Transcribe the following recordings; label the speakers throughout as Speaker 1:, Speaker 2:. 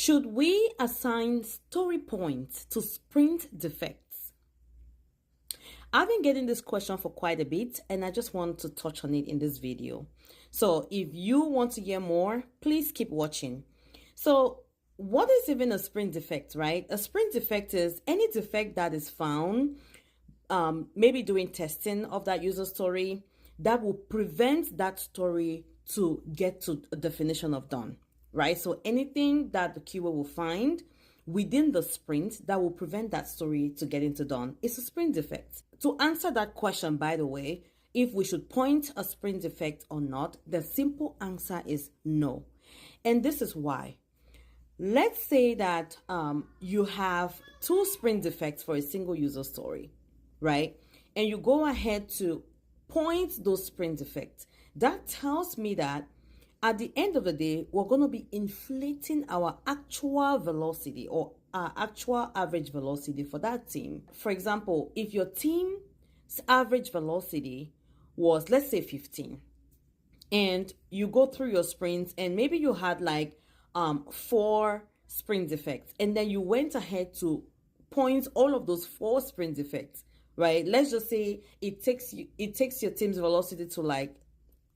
Speaker 1: Should we assign story points to sprint defects? I've been getting this question for quite a bit, and I just want to touch on it in this video. So if you want to hear more, please keep watching. So what is even a sprint defect, right? A sprint defect is any defect that is found, maybe doing testing of that user story, that will prevent that story to get to a definition of done, right? So anything that the QA will find within the sprint that will prevent that story to get into done is a sprint defect. To answer that question, by the way, if we should point a sprint defect or not, the simple answer is no. And this is why. Let's say that you have 2 sprint defects for a single user story, right? And you go ahead to point those sprint defects. That tells me that at the end of the day, we're going to be inflating our actual velocity or our actual average velocity for that team. For example, if your team's average velocity was, let's say, 15, and you go through your sprints and maybe you had like 4 sprint defects, and then you went ahead to point all of those 4 sprint defects, right? Let's just say it takes your team's velocity to, like,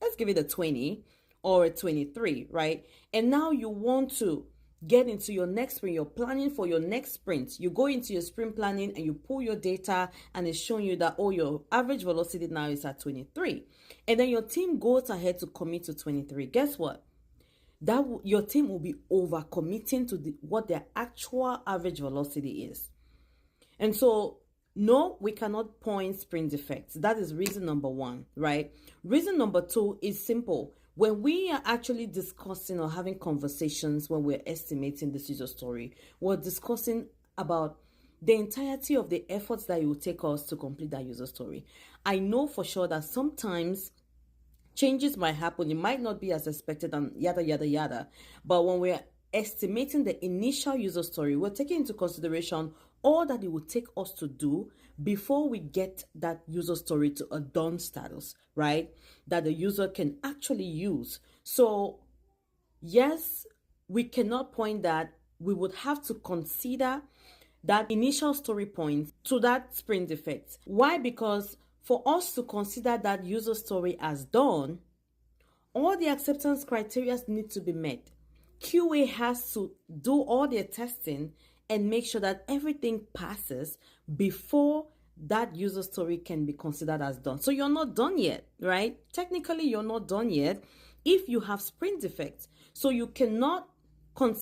Speaker 1: let's give it a 20 or a 23, right? And now you want to get into your next sprint. You're planning for your next sprint. You go into your sprint planning and you pull your data, and it's showing you that, oh, your average velocity now is at 23. And then your team goes ahead to commit to 23. Guess what? Your team will be over committing to what their actual average velocity is. And so, no, we cannot point sprint defects. That is reason number 1, right? Reason number 2 is simple. When we are actually discussing or having conversations when we're estimating this user story, we're discussing about the entirety of the efforts that it will take us to complete that user story. I know for sure that sometimes changes might happen. It might not be as expected and yada, yada, yada. But when we're estimating the initial user story, we're taking into consideration all that it would take us to do before we get that user story to a done status, right? That the user can actually use. So yes, we cannot point that. We would have to consider that initial story point to that sprint defect. Why? Because for us to consider that user story as done, all the acceptance criteria need to be met. QA has to do all their testing and make sure that everything passes before that user story can be considered as done. So you're not done yet, right? Technically, you're not done yet if you have sprint defects. So you cannot consider